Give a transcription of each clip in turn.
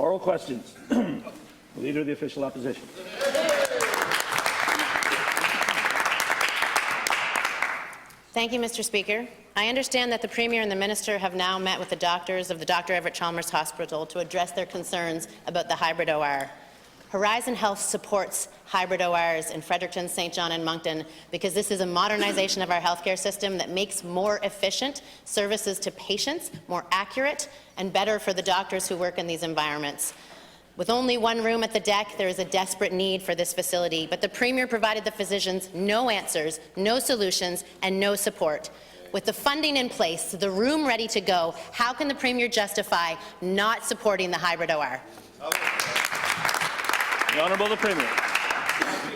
Oral questions. The Leader of the Official Opposition. Thank you, Mr. Speaker. I understand that the Premier and the Minister have now met with the doctors of the Dr. Everett Chalmers Hospital to address their concerns about the hybrid OR. Horizon Health supports hybrid ORs in Fredericton, St. John and Moncton because this is a modernization of our healthcare system that makes more efficient services to patients, more accurate and better for the doctors who work in these environments. With only one room at the deck, there is a desperate need for this facility, but the Premier provided the physicians no answers, no solutions, and no support. With the funding in place, the room ready to go, how can the Premier justify not supporting the hybrid OR? The Honourable the Premier.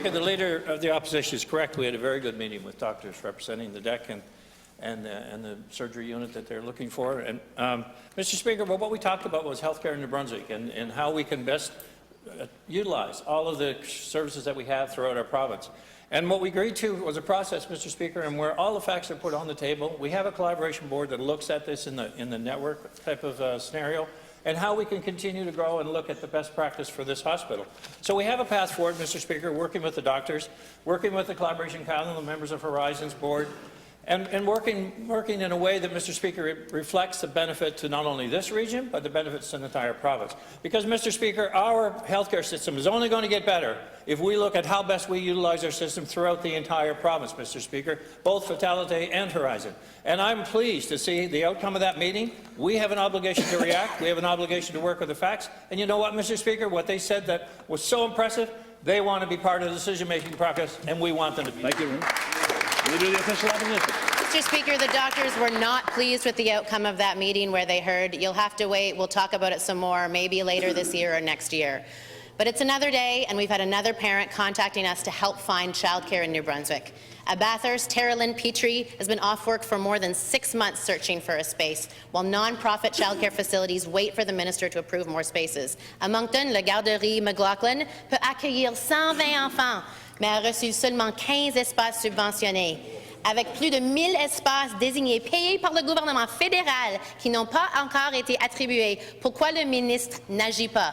The Leader of the Opposition is correct. We had a very good meeting with doctors representing the deck and the surgery unit that they're looking for. And Mr. Speaker, well, what we talked about was healthcare in New Brunswick and how we can best utilize all of the services that we have throughout our province. And what we agreed to was a process, Mr. Speaker, and where all the facts are put on the table. We have a collaboration board that looks at this in the network type of scenario, and how we can continue to grow and look at the best practice for this hospital. So we have a path forward, Mr. Speaker, working with the doctors, working with the Collaboration Council, the members of Horizon's board, and working in a way that, Mr. Speaker, reflects the benefit to not only this region, but the benefits to the entire province. Because, Mr. Speaker, our healthcare system is only going to get better if we look at how best we utilize our system throughout the entire province, Mr. Speaker, both Fatality and Horizon. And I'm pleased to see the outcome of that meeting. We have an obligation to react. We have an obligation to work with the facts. And you know what, Mr. Speaker, what they said that was so impressive, they want to be part of the decision-making process, and we want them to be. Thank you. Leader of the Official Opposition. Mr. Speaker, the doctors were not pleased with the outcome of that meeting where they heard, you'll have to wait, we'll talk about it some more, maybe later this year or next year. But it's another day, and we've had another parent contacting us to help find childcare in New Brunswick. At Bathurst, Tara Lynn Petrie has been off work for more than 6 months searching for a space, while non-profit childcare facilities wait for the minister to approve more spaces. À Moncton, le Garderie McLaughlin peut accueillir 120 enfants, mais a reçu seulement 15 espaces subventionnés. Avec plus de 1000 espaces désignés payés par le gouvernement fédéral qui n'ont pas encore été attribués, pourquoi le ministre n'agit pas?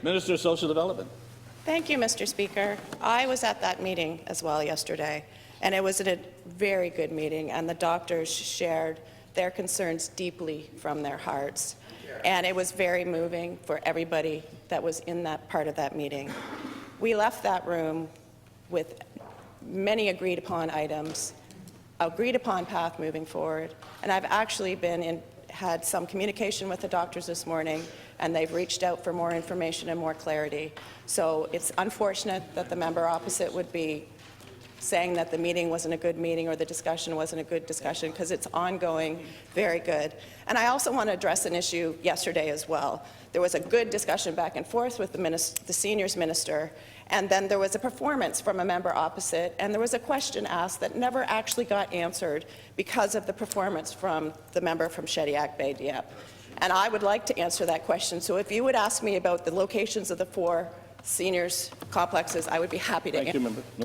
Minister of Social Development. Thank you, Mr. Speaker. I was at that meeting as well yesterday, and it was a very good meeting, and the doctors shared their concerns deeply from their hearts. And it was very moving for everybody that was in that part of that meeting. We left that room with many agreed-upon items, agreed-upon path moving forward, and I've actually had some communication with the doctors this morning, and they've reached out for more information and more clarity. So it's unfortunate that the member opposite would be saying that the meeting wasn't a good meeting or the discussion wasn't a good discussion, because it's ongoing, very good. And I also want to address an issue yesterday as well. There was a good discussion back and forth with the seniors minister, and then there was a performance from a member opposite, and there was a question asked that never actually got answered because of the performance from the member from Shediac Bay Dieppe. And I would like to answer that question. So if you would ask me about the locations of the 4 seniors complexes, I would be happy to answer.